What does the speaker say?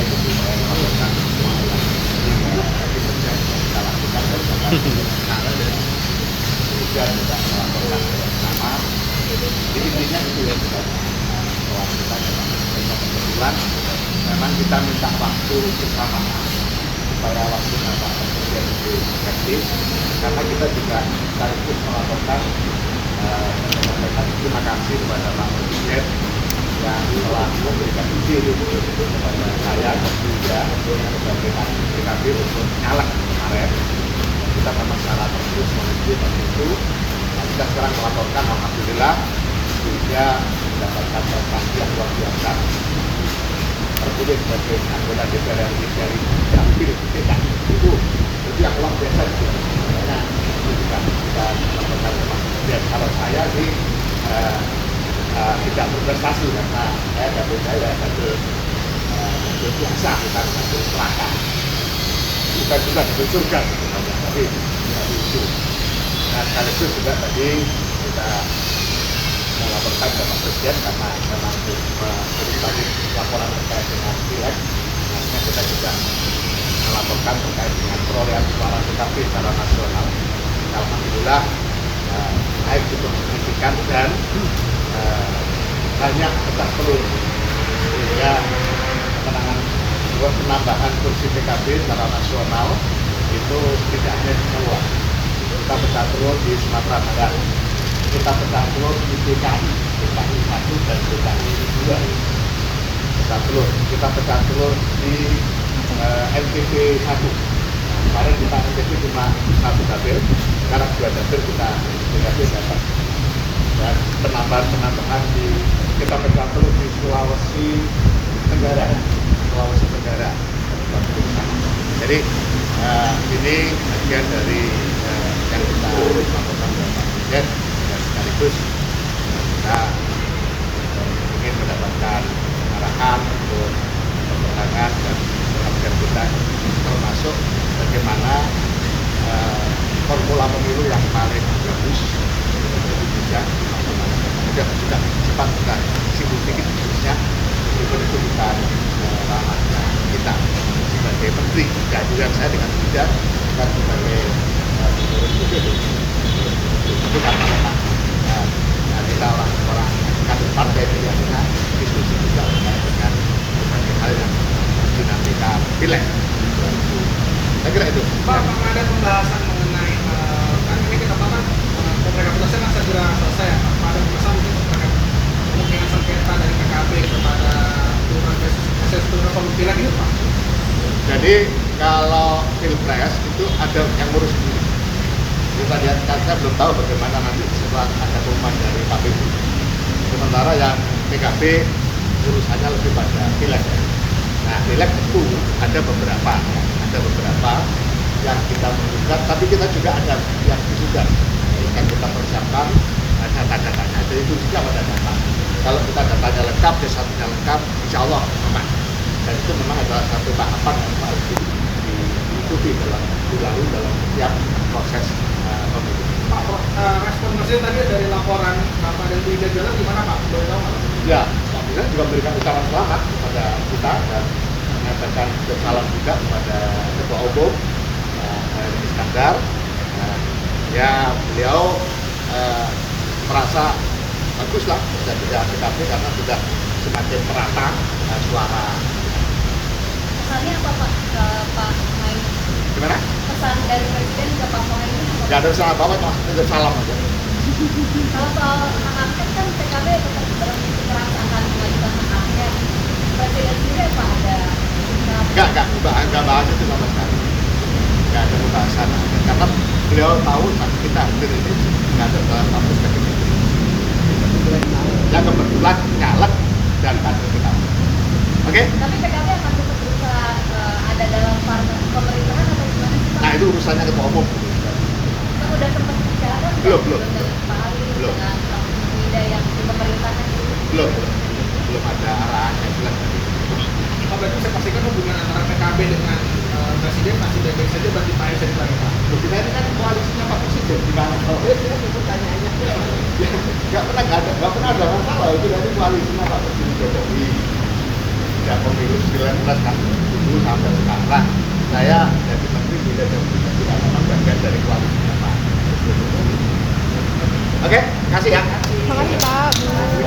itu supaya melakukan semua yang kita lakukan dari sekarang dan juga kita melaporkan bersama. Jadi intinya itu ya bahwa kita memang kebetulan memang kita minta waktu bersama supaya waktunya Pak Presiden lebih efektif, karena kita juga sekaligus melaporkan menyampaikan terima kasih kepada Pak Presiden yang telah memberikan izin kepada saya dan juga sebagai PKB untuk nyalek kemarin. Kita memang secara terus menuju itu. Nah, kita sekarang melaporkan alhamdulillah juga mendapatkan prestasi yang luar biasa, terpilih sebagai anggota DPR RI dari Jambi DKI itu yang luar biasa itu. Makanya itu juga kita melaporkan Pak Presiden. Kalau saya sih tidak berprestasi karena saya dapur saya dapur biasa, bukan dapur neraka, bukan juga dapur surga sebenarnya, tapi itu. Nah sekaligus juga tadi kita melaporkan ke Pak Presiden karena memang memberikan laporan terkait dengan pileg. Nah kita juga melaporkan terkait dengan perolehan suara PKB secara nasional. Alhamdulillah naik cukup signifikan dan banyak pecah telur, sehingga penambahan kursi PKB secara nasional itu tidak hanya di Jawa. Kita pecah telur di Sumatera Barat, kita pecah telur di DKI 1 dan DKI 2 pecah telur, kita pecah telur di NTB 1. Kemarin kita NTB cuma 1 dapil, sekarang 2 dapil kita PKB dapat. Dan penambahan kita pecah telur di Sulawesi Tenggara. Jadi ini bagian dari yang kita lakukan dengan Pak Presiden, dan sekaligus kita ingin mendapatkan arahan untuk pemenangan dan program kita, termasuk bagaimana formula pemilu yang paling bagus untuk Indonesia. Kemudian juga cepat kita singgung sedikit khususnya itu bukan ranahnya kita sebagai menteri, kehadiran saya dengan tidak bukan sebagai pengurus itu karena memang kita orang-orang kader partai itu yang kita diskusi juga terkait dengan berbagai hal yang dinamika pileg. Saya kira itu. Pak, ada pembahasan mengenai kan ini kita tahu kan rekapitulasi kan segera selesai ya Pak. Ada pembahasan mungkin terkait kemungkinan sengketa dari PKB kepada proses reform pileg itu Pak. Jadi kalau pilpres itu ada yang ngurus sendiri. Kita lihat, saya belum tahu bagaimana nanti setelah ada pengumuman dari KPU. Sementara yang PKB urusannya lebih pada pileg. Nah pileg itu ada beberapa yang kita menunjukkan, tapi kita juga ada yang disudah. Yang kita persiapkan data-datanya. Jadi itu juga pada data. Kalau kita datanya lengkap, satunya lengkap, insya Allah aman. Dan itu memang adalah satu tahapan yang harus diikuti dilalui dalam setiap proses pemilu. Pak, respon Presiden tadi dari laporan Bapak dan Bu Ida Jalan gimana Pak? Boleh tahu nggak? Ya, Pak Presiden juga memberikan ucapan selamat kepada kita dan menyampaikan salam juga kepada Ketua Umum Iskandar. Ya, beliau merasa bagus lah kerja PKB karena sudah semakin merata suara. Pesannya apa Pak ke Pak Muhaimin? Gimana? Pesan dari Presiden ke Pak Muhaimin? Gak ada salah apa-apa, cuma titip salam aja. Kalau soal hak angket kan PKB tetap bermisi keras akan mengajukan hak angket. Presiden sendiri apa ada? Enggak bahas itu sama sekali. Enggak ada pembahasan angket karena beliau tahu kita hadir ini nggak ada dalam kampus PKB. Ya kebetulan nyalek dan kader kita. Oke? Tapi PKB akan tetap berusaha ada dalam pemerintahan atau gimana sih Pak? Nah itu urusannya Ketua Umum. Kan udah sempat bicara Belum. dengan Pak Ali, Belum. dengan Pak Ida yang di pemerintahan itu. Belum ada arahan yang jelas. Pak, berarti saya pastikan hubungan antara PKB dengan Presiden masih baik-baik saja, berarti Pak bisa dipakai Pak. Kita ini kan koalisinya Pak Presiden gimana? Kalau itu pertanyaannya nggak pernah ada masalah itu dari koalisinya Pak Presiden Jokowi. sejak pemilu 19 kan dulu sampai sekarang saya jadi menteri tidak tidak memang bagian dari koalisinya Pak. Oke, kasih ya. Makasih Pak.